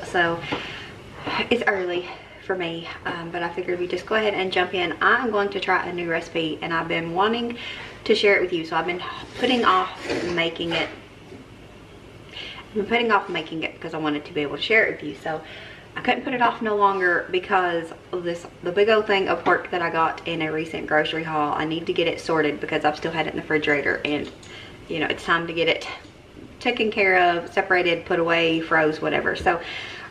so it's early for me, but I figured we just go ahead and jump in. I'm going to try a new recipe and I've been wanting to share it with you, so I've been putting off making it. Because I wanted to be able to share it with you, so I couldn't put it off no longer because of the big old thing of pork that I got in a recent grocery haul. I need to get it sorted because I've still had it in the refrigerator, and you know, it's time to get it taken care of, separated, put away, froze, whatever. So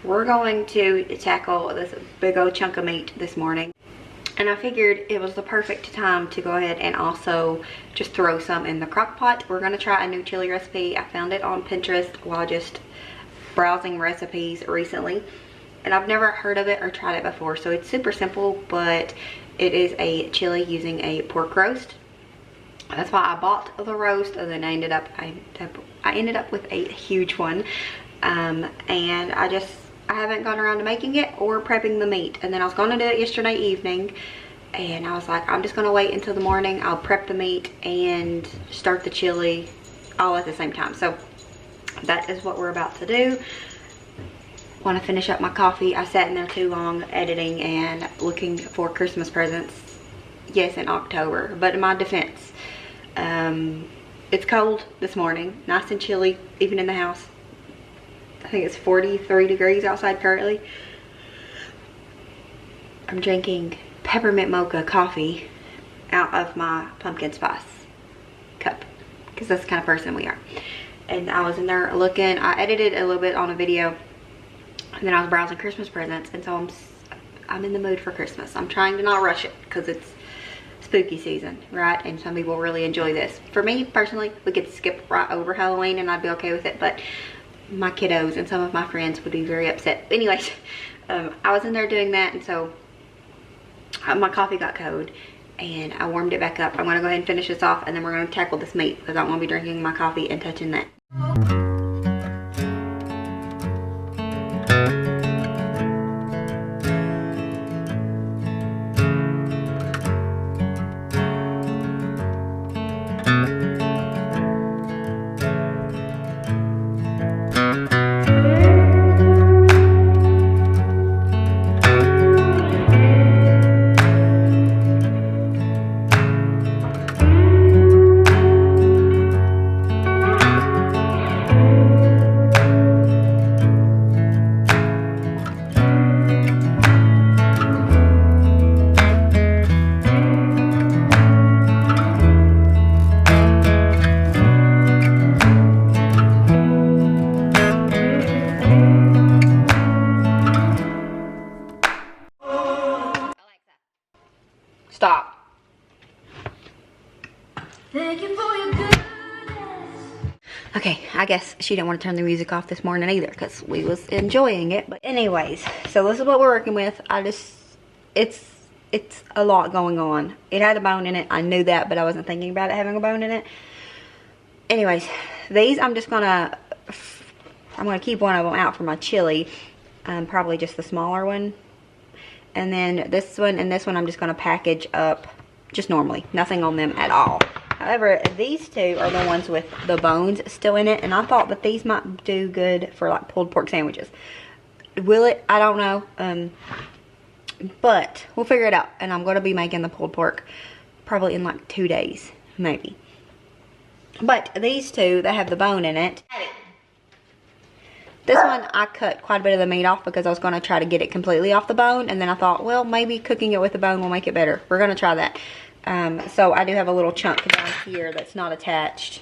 we're going to tackle this big old chunk of meat this morning, and I figured it was the perfect time to go ahead and also just throw some in the crock pot. We're going to try a new chili recipe. I found it on Pinterest while just browsing recipes recently, and I've never heard of it or tried it before. So it's super simple, but it is a chili using a pork roast. That's why I bought the roast, and then I ended up with a huge one, and I haven't gone around to making it or prepping the meat. And then I was going to do it yesterday evening, and I was like, I'm just going to wait until the morning. I'll prep the meat and start the chili all at the same time. So that is what we're about to do. Want to finish up my coffee. I sat in there too long editing and looking for Christmas presents. Yes, in October, but in my defense, it's cold this morning, nice and chilly, even in the house. I think it's 43 degrees outside currently. I'm drinking peppermint mocha coffee out of my pumpkin spice cup because that's the kind of person we are. And I was in there looking. I edited a little bit on a video, and then I was browsing Christmas presents, and so I'm in the mood for Christmas. I'm trying to not rush it because it's spooky season, right? And some people really enjoy this. For me personally, we could skip right over Halloween and I'd be okay with it, but my kiddos and some of my friends would be very upset. Anyways, I was in there doing that, and so my coffee got cold and I warmed it back up. I'm gonna go ahead and finish this off, and then we're gonna tackle this meat because I won't be drinking my coffee and touching that. Stop. Thank you for your goodness. Okay, I guess she didn't want to turn the music off this morning either because we was enjoying it. But anyways, so this is what we're working with. It's a lot going on. It had a bone in it. I knew that, but I wasn't thinking about it having a bone in it. Anyways, these I'm gonna keep one of them out for my chili. Probably just the smaller one. And then this one and this one I'm just going to package up just normally. Nothing on them at all. However, these two are the ones with the bones still in it. And I thought that these might do good for like pulled pork sandwiches. Will it? I don't know. But we'll figure it out. And I'm going to be making the pulled pork probably in like 2 days. Maybe. But these two that have the bone in it. This one, I cut quite a bit of the meat off because I was going to try to get it completely off the bone. And then I thought, well, maybe cooking it with the bone will make it better. We're going to try that. So I do have a little chunk down here that's not attached.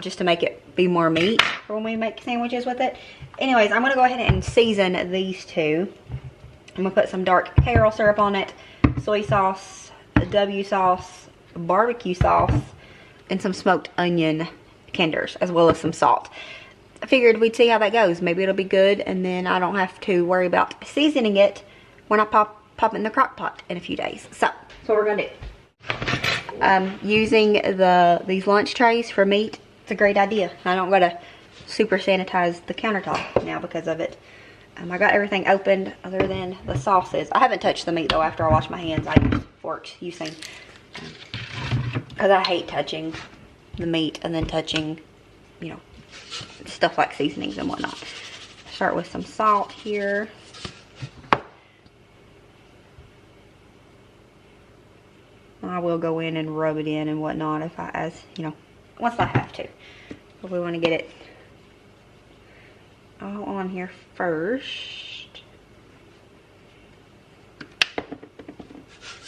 Just to make it be more meat for when we make sandwiches with it. Anyways, I'm going to go ahead and season these two. I'm going to put some dark Karo syrup on it. Soy sauce, W sauce, barbecue sauce, and some smoked onion tenders. As well as some salt. I figured we'd see how that goes. Maybe it'll be good, and then I don't have to worry about seasoning it when I pop it in the crock pot in a few days. So that's what we're gonna do. Using these lunch trays for meat, it's a great idea. I don't gotta super sanitize the countertop now because of it. I got everything opened other than the sauces. I haven't touched the meat though after I wash my hands. I use forks using because I hate touching the meat and then touching, you know, stuff like seasonings and whatnot. start with some salt here. I will go in and rub it in and whatnot if I, as you know, once I have to. But we want to get it all on here first.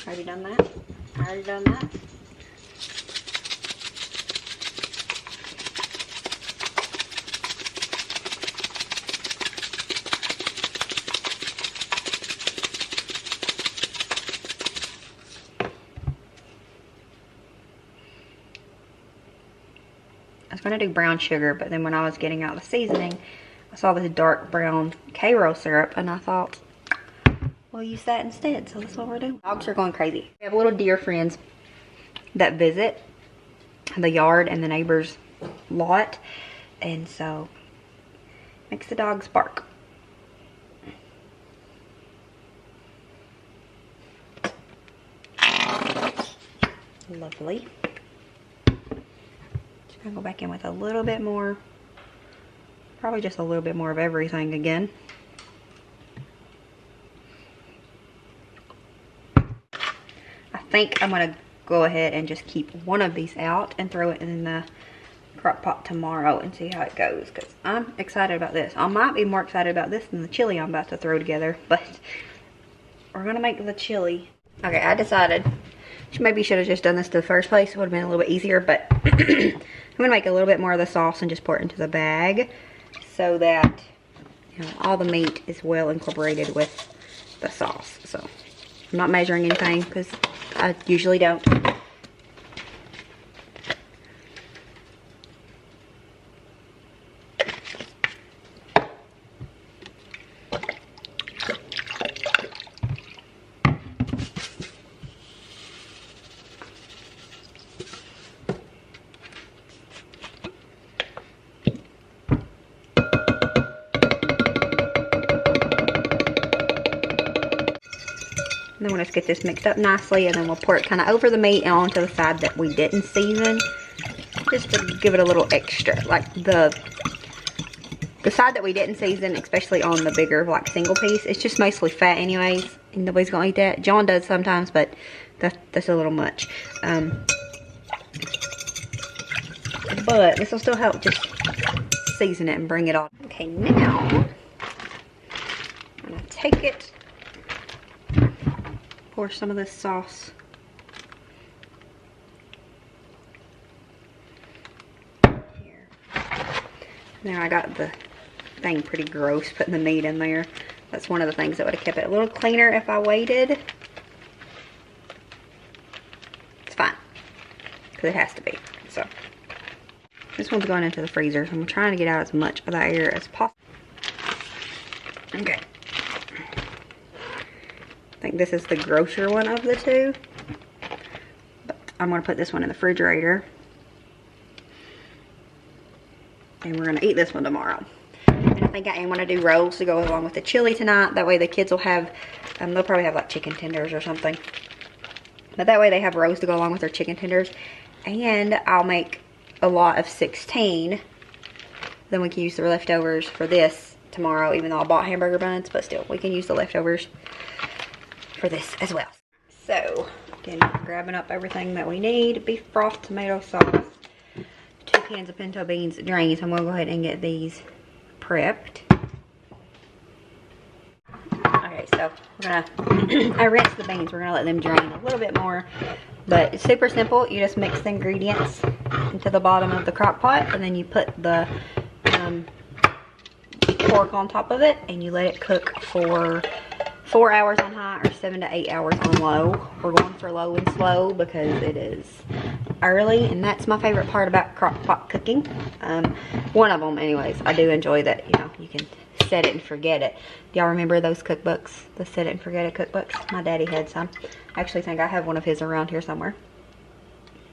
Already done that? Already done that? I was going to do brown sugar, but then when I was getting out the seasoning, I saw this dark brown Karo syrup, and I thought, we'll use that instead. So that's what we're doing. Dogs are going crazy. We have little deer friends that visit the yard and the neighbor's lot, and so makes the dogs bark. Lovely. I'll go back in with a little bit more, probably just a little bit more of everything again. I think I'm going to go ahead and just keep one of these out and throw it in the crock pot tomorrow and see how it goes, because I'm excited about this. I might be more excited about this than the chili I'm about to throw together, but we're going to make the chili. Okay, I decided maybe should have just done this to the first place. It would have been a little bit easier, but I'm going to make a little bit more of the sauce and just pour it into the bag so that, you know, all the meat is well incorporated with the sauce. So I'm not measuring anything because I usually don't. And then we'll just get this mixed up nicely, and then we'll pour it kind of over the meat and onto the side that we didn't season, just to give it a little extra. Like the side that we didn't season, especially on the bigger like single piece, it's just mostly fat anyways, and nobody's gonna eat that. John does sometimes, but that's a little much. But this will still help just season it and bring it on. Okay, now I'm gonna take it, pour some of this sauce here. Now I got the thing pretty gross putting the meat in there. That's one of the things that would have kept it a little cleaner if I waited. It's fine, because it has to be. So this one's going into the freezer, so I'm trying to get out as much of that air as possible. Okay. I think this is the grosser one of the two, but I'm going to put this one in the refrigerator, and we're going to eat this one tomorrow. And I think I am going to do rolls to go along with the chili tonight. That way the kids will have, they'll probably have like chicken tenders or something, but that way they have rolls to go along with their chicken tenders. And I'll make a lot of 16, then we can use the leftovers for this tomorrow, even though I bought hamburger buns, but still we can use the leftovers for this as well. So again, grabbing up everything that we need: beef broth, tomato sauce, 2 cans of pinto beans drained. So I'm gonna go ahead and get these prepped. Okay, so we're gonna I rinsed the beans. We're gonna let them drain a little bit more, but it's super simple. You just mix the ingredients into the bottom of the crock pot, and then you put the pork on top of it, and you let it cook for 4 hours on high or 7 to 8 hours on low. We're going for low and slow because it is early, and that's my favorite part about crock pot cooking. One of them anyways. I do enjoy that, you know, you can set it and forget it. Do y'all remember those cookbooks, the set it and forget it cookbooks? My daddy had some. I actually think I have one of his around here somewhere.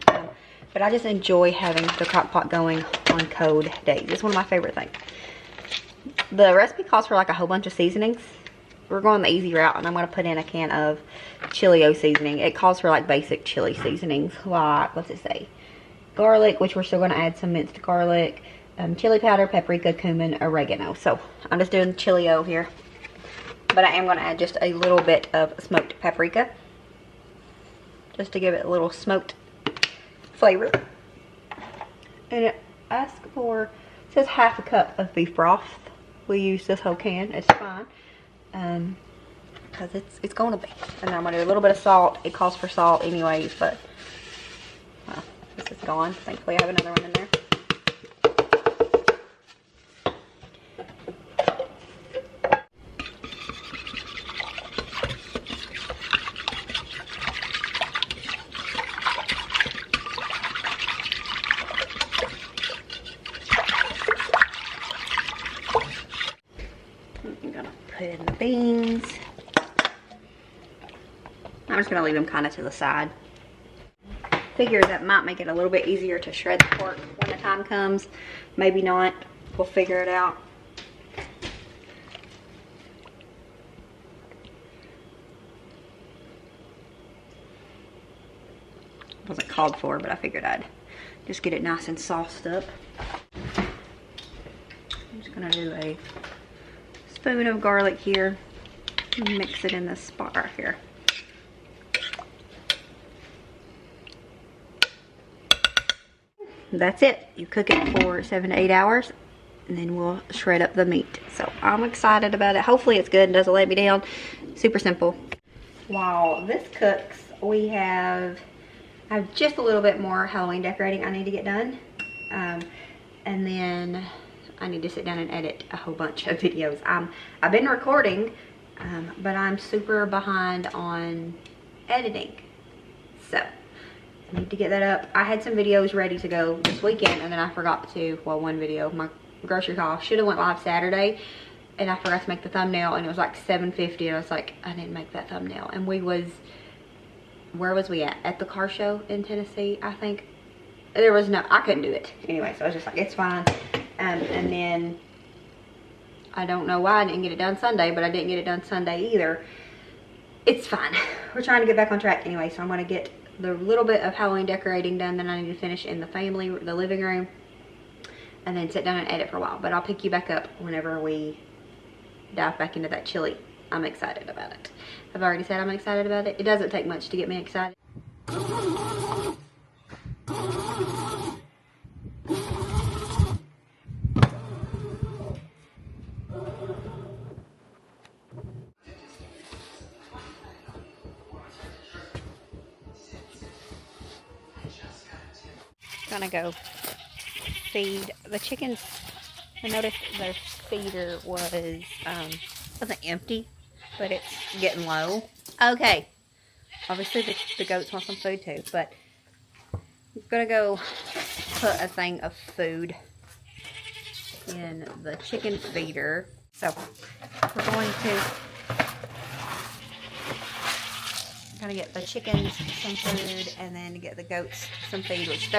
But I just enjoy having the crock pot going on cold days. It's one of my favorite things. The recipe calls for like a whole bunch of seasonings. We're going the easy route, and I'm going to put in a can of chili seasoning. It calls for like basic chili seasonings, like, what's it say? Garlic, which we're still going to add some minced garlic, chili powder, paprika, cumin, oregano. So I'm just doing chili-o here. But I am going to add just a little bit of smoked paprika, just to give it a little smoked flavor. And it asks for, it says half a cup of beef broth. We use this whole can, it's fine. Because it's going to be. And then I'm going to do a little bit of salt. It calls for salt anyways, but well, this is gone. Thankfully I have another one in there. I'm gonna put in the beans. I'm just gonna leave them kind of to the side. Figure that might make it a little bit easier to shred the pork when the time comes. Maybe not. We'll figure it out. Wasn't called for, but I figured I'd just get it nice and sauced up. I'm just gonna do a spoon of garlic here and mix it in this spot right here. That's it. You cook it for 7 to 8 hours and then we'll shred up the meat. So I'm excited about it. Hopefully it's good and doesn't let me down. Super simple. While this cooks, I have just a little bit more Halloween decorating I need to get done. And then I need to sit down and edit a whole bunch of videos. I've been recording, but I'm super behind on editing. So I need to get that up. I had some videos ready to go this weekend and then I forgot to, well, one video, my grocery haul should have went live Saturday and I forgot to make the thumbnail and it was like 7:50 and I was like, I didn't make that thumbnail. And where was we at the car show in Tennessee, I think. I couldn't do it. Anyway, so I was just like, it's fine. And then I don't know why I didn't get it done Sunday, but I didn't get it done Sunday either. It's fine. We're trying to get back on track anyway, so I'm going to get the little bit of Halloween decorating done that I need to finish in the living room, and then sit down and edit for a while. But I'll pick you back up whenever we dive back into that chili. I'm excited about it. I've already said I'm excited about it. It doesn't take much to get me excited. Gonna go feed the chickens. I noticed their feeder wasn't empty, but it's getting low. Okay, obviously the goats want some food too, but I'm gonna go put a thing of food in the chicken feeder. So we're going to get the chickens some food and then get the goats some feed, which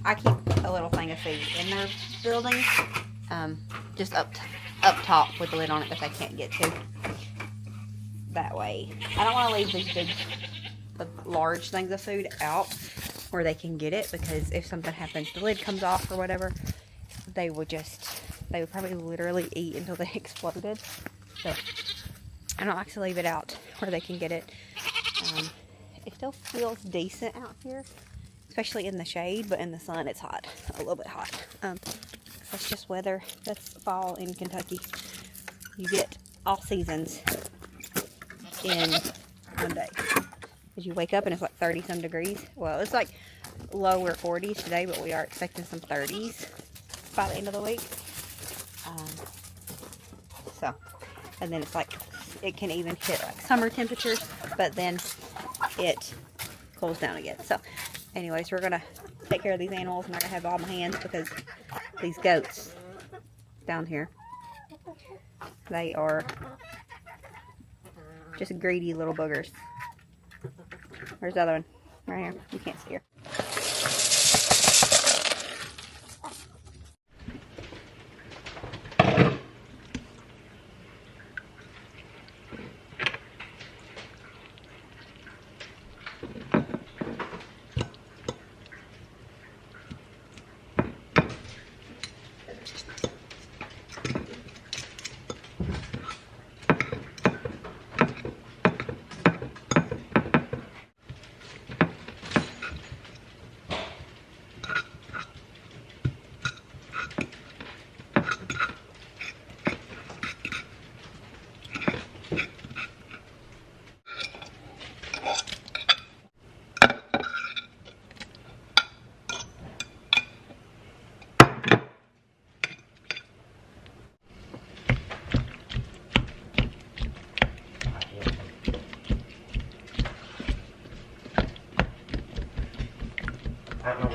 I keep a little thing of food in their building, just up top with the lid on it that they can't get to. That way, I don't want to leave these large things of food out where they can get it, because if something happens, the lid comes off or whatever, they would probably literally eat until they exploded. So I don't like to leave it out where they can get it. It still feels decent out here, especially in the shade, but in the sun it's hot, a little bit hot. That's just weather. That's fall in Kentucky. You get all seasons in one day. As you wake up and it's like 30 some degrees. Well, it's like lower 40s today, but we are expecting some 30s by the end of the week. And then it's like, it can even hit like summer temperatures, but then it cools down again. So anyways, we're gonna take care of these animals. I'm not gonna have all my hands because these goats down here, they are just greedy little boogers. Where's the other one? Right here. You can't see her.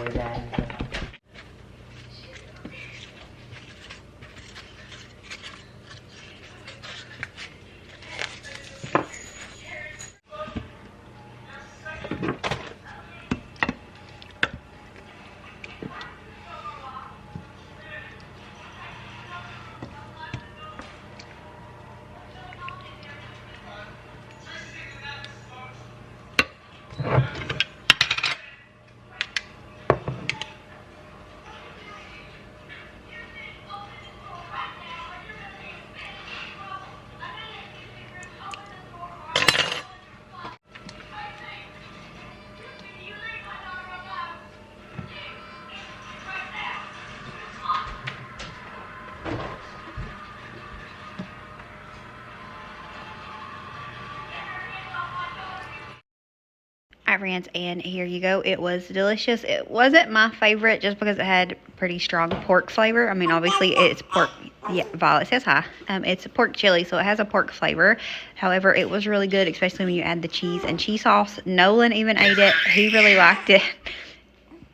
today. Alright friends, and here you go. It was delicious. It wasn't my favorite just because it had pretty strong pork flavor. I mean, obviously it's pork. Yeah, Violet says hi. It's a pork chili, so it has a pork flavor. However, it was really good, especially when you add the cheese and cheese sauce. Nolan even ate it. He really liked it.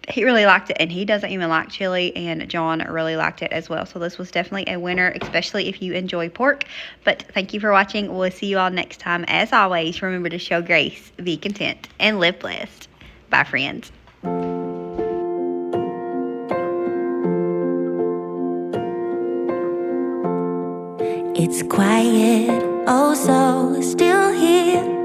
He really liked it, and he doesn't even like chili, and John really liked it as well. So this was definitely a winner, especially if you enjoy pork. But thank you for watching. We'll see you all next time. As always, remember to show grace, be content, and live blessed. Bye, friends. It's quiet, oh so still here.